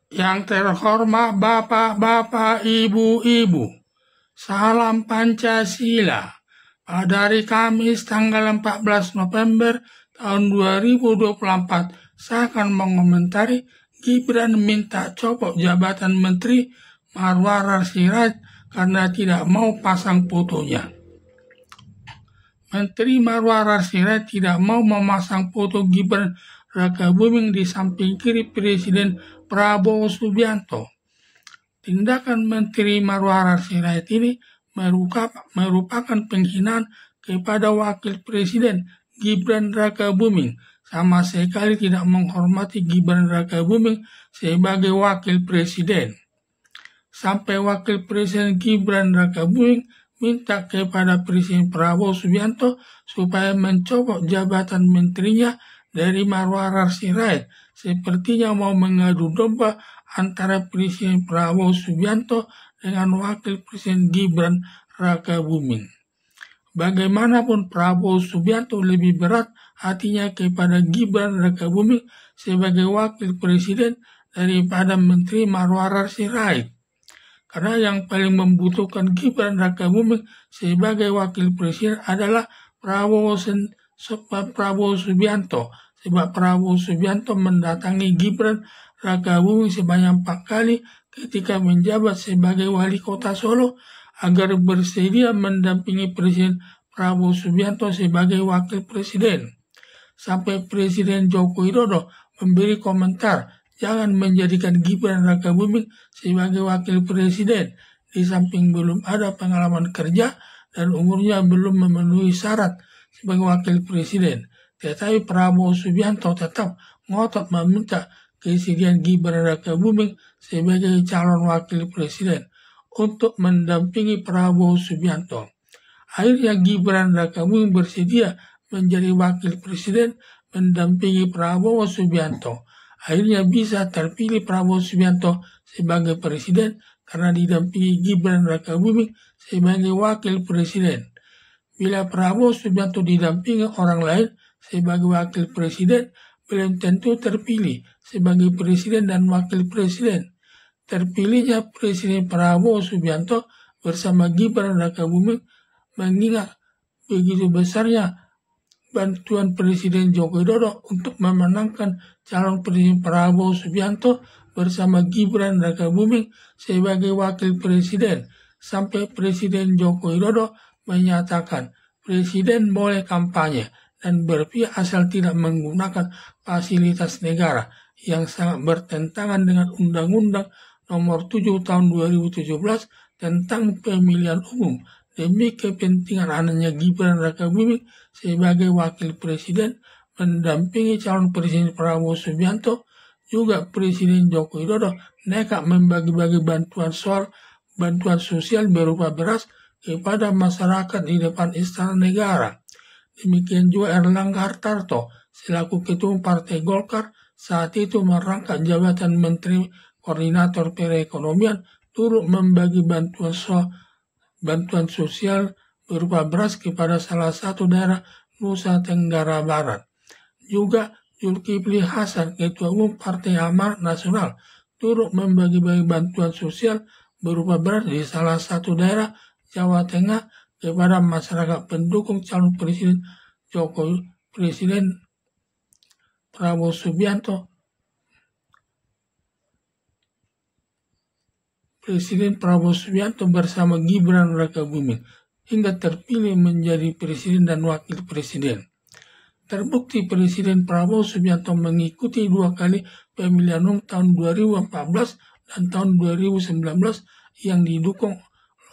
Yang terhormat Bapak-Bapak, Ibu-Ibu, salam Pancasila. Pada hari Kamis tanggal 14 November tahun 2024, saya akan mengomentari Gibran minta copot jabatan Menteri Marwar Sirait karena tidak mau pasang fotonya. Menteri Marwar Sirait tidak mau memasang foto Gibran Rakabuming di samping kiri Presiden Prabowo Subianto. Tindakan Menteri Marwar Sirait ini merupakan penghinaan kepada Wakil Presiden Gibran Rakabuming, sama sekali tidak menghormati Gibran Rakabuming sebagai Wakil Presiden. Sampai Wakil Presiden Gibran Rakabuming minta kepada Presiden Prabowo Subianto supaya mencopot jabatan menterinya dari Marwar Sirait, sepertinya mau mengadu domba antara Presiden Prabowo Subianto dengan Wakil Presiden Gibran Rakabuming. Bagaimanapun Prabowo Subianto lebih berat hatinya kepada Gibran Rakabuming sebagai Wakil Presiden daripada Menteri Marwar Sirait. Karena yang paling membutuhkan Gibran Rakabuming sebagai Wakil Presiden adalah Prabowo Subianto. Sebab Prabowo Subianto mendatangi Gibran Rakabuming sebanyak 4 kali ketika menjabat sebagai wali kota Solo agar bersedia mendampingi Presiden Prabowo Subianto sebagai wakil presiden. Sampai Presiden Joko Widodo memberi komentar, jangan menjadikan Gibran Rakabuming sebagai wakil presiden, di samping belum ada pengalaman kerja dan umurnya belum memenuhi syarat sebagai wakil presiden. Tetapi Prabowo Subianto tetap ngotot meminta kesediaan Gibran Rakabuming sebagai calon wakil presiden untuk mendampingi Prabowo Subianto. Akhirnya Gibran Rakabuming bersedia menjadi wakil presiden mendampingi Prabowo Subianto. Akhirnya bisa terpilih Prabowo Subianto sebagai presiden karena didampingi Gibran Rakabuming sebagai wakil presiden. Bila Prabowo Subianto didampingi orang lain sebagai wakil presiden, belum tentu terpilih sebagai presiden dan wakil presiden. Terpilihnya Presiden Prabowo Subianto bersama Gibran Rakabuming mengingat begitu besarnya bantuan Presiden Joko Widodo untuk memenangkan calon Presiden Prabowo Subianto bersama Gibran Rakabuming sebagai wakil presiden. Sampai Presiden Joko Widodo menyatakan presiden boleh kampanye dan berpihak asal tidak menggunakan fasilitas negara yang sangat bertentangan dengan Undang-Undang Nomor 7 Tahun 2017 tentang pemilihan umum demi kepentingan anaknya Gibran Rakabuming sebagai wakil presiden mendampingi calon Presiden Prabowo Subianto. Juga Presiden Joko Widodo nekat membagi-bagi bantuan sosial berupa beras kepada masyarakat di depan Istana Negara. Demikian juga Erlangga Hartarto selaku Ketua Partai Golkar saat itu merangkap jabatan Menteri Koordinator Perekonomian turut membagi bantuan sosial berupa beras kepada salah satu daerah Nusa Tenggara Barat. Juga Zulkifli Hasan, Ketua Umum Partai Amanat Nasional, turut membagi-bagi bantuan sosial berupa beras di salah satu daerah Jawa Tengah kepada masyarakat pendukung calon Presiden Prabowo Subianto. Presiden Prabowo Subianto bersama Gibran Rakabuming hingga terpilih menjadi presiden dan wakil presiden. Terbukti Presiden Prabowo Subianto mengikuti 2 kali pemilihan umum tahun 2014 dan tahun 2019 yang didukung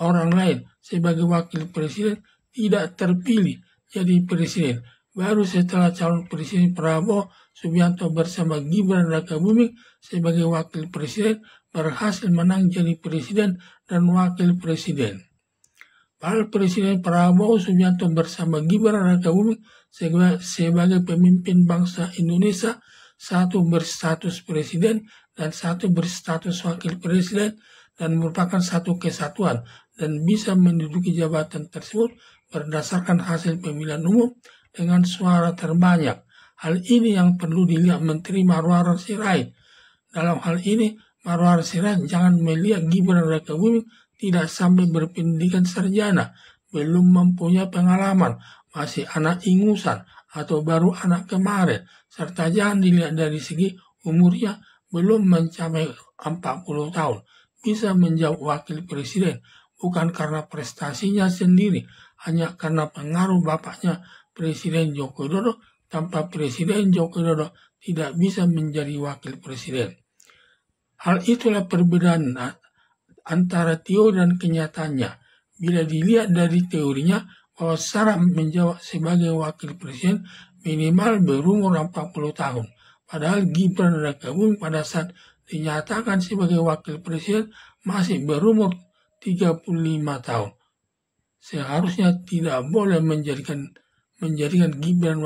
orang lain sebagai wakil presiden tidak terpilih jadi presiden. Baru setelah calon Presiden Prabowo Subianto bersama Gibran Rakabuming sebagai wakil presiden berhasil menang jadi presiden dan wakil presiden. Padahal Presiden Prabowo Subianto bersama Gibran Rakabuming sebagai pemimpin bangsa Indonesia, satu berstatus presiden dan satu berstatus wakil presiden dan merupakan satu kesatuan dan bisa menduduki jabatan tersebut berdasarkan hasil pemilihan umum dengan suara terbanyak. Hal ini yang perlu dilihat Menteri Marwar Sirait. Dalam hal ini, Marwar Sirait jangan melihat Gibran Rakabuming tidak sampai berpendidikan sarjana, belum mempunyai pengalaman, masih anak ingusan atau baru anak kemarin, serta jangan dilihat dari segi umurnya belum mencapai 40 tahun. Bisa menjawab wakil presiden, bukan karena prestasinya sendiri, hanya karena pengaruh bapaknya Presiden Joko Widodo. Tanpa Presiden Joko Widodo tidak bisa menjadi wakil presiden. Hal itulah perbedaan antara teori dan kenyataannya. Bila dilihat dari teorinya, bahwa syarat menjawab sebagai wakil presiden minimal berumur 40 tahun. Padahal Gibran Rakabuming pada saat dinyatakan sebagai wakil presiden masih berumur 35 tahun. Seharusnya tidak boleh menjadikan Gibran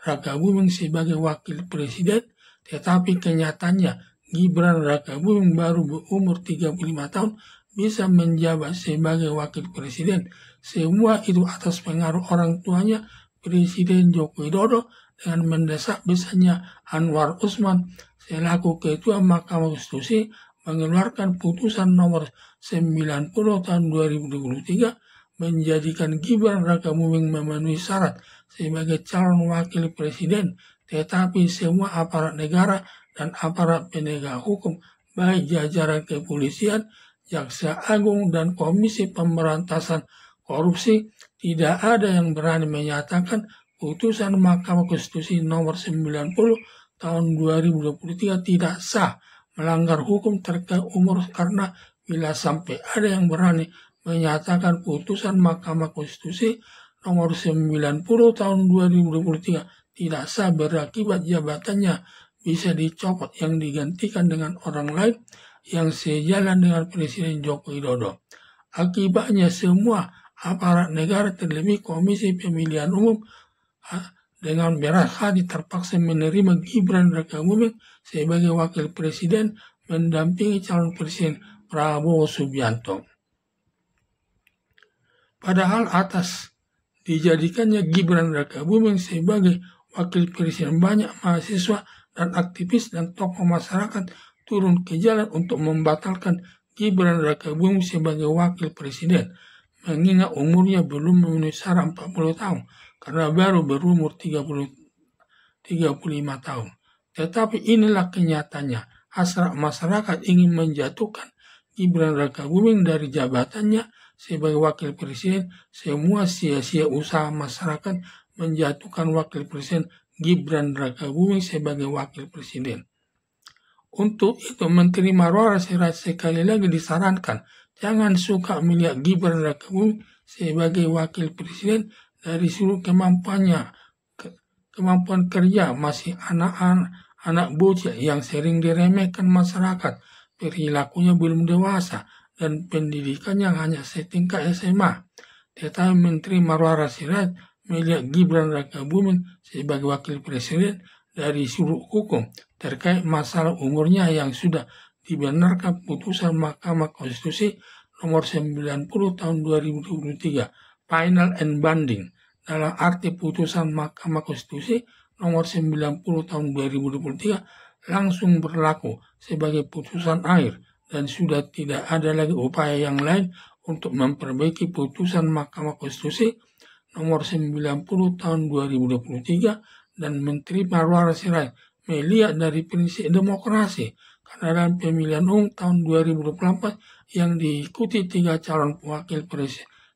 Rakabuming sebagai wakil presiden, tetapi kenyataannya Gibran Rakabuming baru berumur 35 tahun bisa menjabat sebagai wakil presiden. Semua itu atas pengaruh orang tuanya Presiden Joko Widodo dengan mendesak besarnya Anwar Usman selaku Ketua Mahkamah Konstitusi mengeluarkan putusan nomor 90 tahun 2023 menjadikan Gibran Rakabuming memenuhi syarat sebagai calon wakil presiden, tetapi semua aparat negara dan aparat penegak hukum, baik jajaran kepolisian, Jaksa Agung, dan Komisi Pemberantasan Korupsi, tidak ada yang berani menyatakan putusan Mahkamah Konstitusi nomor 90 tahun 2023 tidak sah, melanggar hukum terkait umur, karena bila sampai ada yang berani menyatakan putusan Mahkamah Konstitusi nomor 90 tahun 2023 tidak sah berakibat jabatannya bisa dicopot yang digantikan dengan orang lain yang sejalan dengan Presiden Joko Widodo. Akibatnya semua aparat negara terlebih Komisi Pemilihan Umum dengan berat hati terpaksa menerima Gibran Rakabuming sebagai wakil presiden mendampingi calon presiden Prabowo Subianto. Padahal atas dijadikannya Gibran Rakabuming sebagai wakil presiden, banyak mahasiswa dan aktivis dan tokoh masyarakat turun ke jalan untuk membatalkan Gibran Rakabuming sebagai wakil presiden, mengingat umurnya belum memenuhi syarat 40 tahun karena baru berumur 35 tahun. Tetapi inilah kenyataannya, hasrat masyarakat ingin menjatuhkan Gibran Rakabuming dari jabatannya sebagai wakil presiden. Semua sia-sia usaha masyarakat menjatuhkan wakil presiden Gibran Rakabuming sebagai wakil presiden. Untuk itu Menteri Marwar Sirait sekali lagi disarankan jangan suka melihat Gibran Rakabuming sebagai wakil presiden dari seluruh kemampuan kerja, masih anak bocil yang sering diremehkan masyarakat, perilakunya belum dewasa, dan pendidikannya hanya setingkat SMA. Tetapi Menteri Marwar Sirait melihat Gibran Rakabuming sebagai wakil presiden dari sudut hukum terkait masalah umurnya yang sudah dibenarkan putusan Mahkamah Konstitusi nomor 90 tahun 2023 final and binding, dalam arti putusan Mahkamah Konstitusi nomor 90 tahun 2023 langsung berlaku sebagai putusan akhir dan sudah tidak ada lagi upaya yang lain untuk memperbaiki putusan Mahkamah Konstitusi nomor 90 tahun 2023. Dan Menteri Marwar Sirait melihat dari prinsip demokrasi, karena dalam pemilihan umum tahun 2024 yang diikuti 3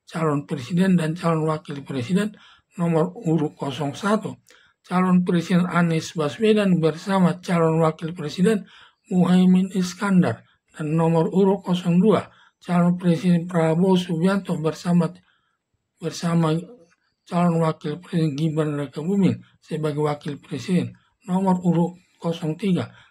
calon presiden dan calon wakil presiden, nomor urut 01 calon presiden Anies Baswedan bersama calon wakil presiden Muhaimin Iskandar, dan nomor urut 02 calon presiden Prabowo Subianto bersama calon wakil presiden Gibran Rakabuming sebagai wakil presiden. Nomor urut 03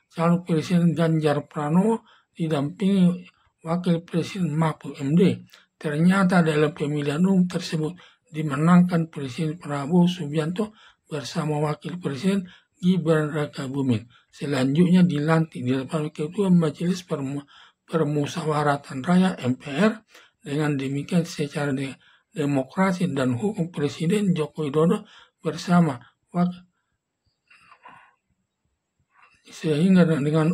calon presiden Ganjar Pranowo didampingi wakil presiden Mahfud MD. Ternyata dalam pemilihan umum tersebut dimenangkan Presiden Prabowo Subianto bersama wakil presiden Gibran Rakabuming. Selanjutnya dilantik di depan Ketua Majelis Permusyawaratan Rakyat MPR. Dengan demikian secara demokrasi dan hukum Presiden Joko Widodo sehingga dengan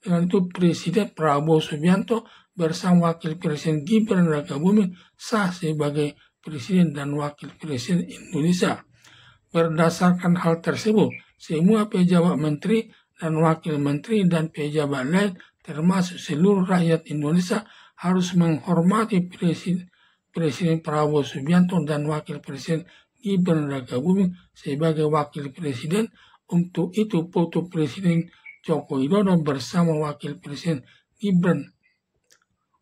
Dengan itu Presiden Prabowo Subianto bersama Wakil Presiden Gibran Rakabuming sah sebagai Presiden dan Wakil Presiden Indonesia. Berdasarkan hal tersebut, semua pejabat menteri dan wakil menteri dan pejabat lain termasuk seluruh rakyat Indonesia harus menghormati Presiden Prabowo Subianto dan Wakil Presiden Gibran Rakabuming sebagai Wakil Presiden. Untuk itu foto Presiden Joko Widodo bersama Wakil Presiden Gibran.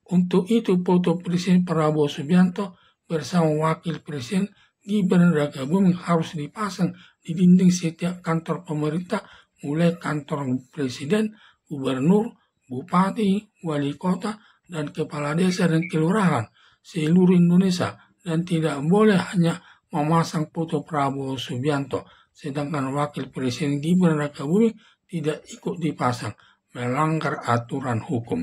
Untuk itu foto Presiden Prabowo Subianto bersama Wakil Presiden Gibran Rakabuming harus dipasang di dinding setiap kantor pemerintah, mulai kantor presiden, gubernur, bupati, wali kota, dan kepala desa dan kelurahan seluruh Indonesia, dan tidak boleh hanya memasang foto Prabowo Subianto, sedangkan Wakil Presiden Gibran Rakabuming tidak ikut dipasang, melanggar aturan hukum.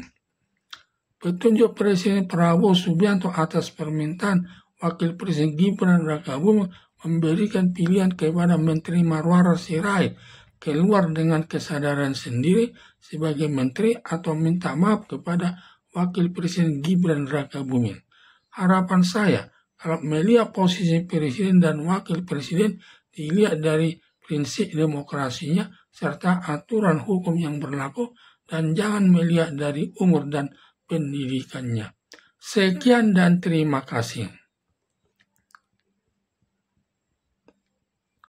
Petunjuk Presiden Prabowo Subianto atas permintaan Wakil Presiden Gibran Rakabuming memberikan pilihan kepada Menteri Marwarar Sirait keluar dengan kesadaran sendiri sebagai menteri atau minta maaf kepada Wakil Presiden Gibran Rakabuming. Harapan saya, kalau melihat posisi Presiden dan Wakil Presiden dilihat dari prinsip demokrasinya serta aturan hukum yang berlaku dan jangan melihat dari umur dan pendidikannya. Sekian dan terima kasih.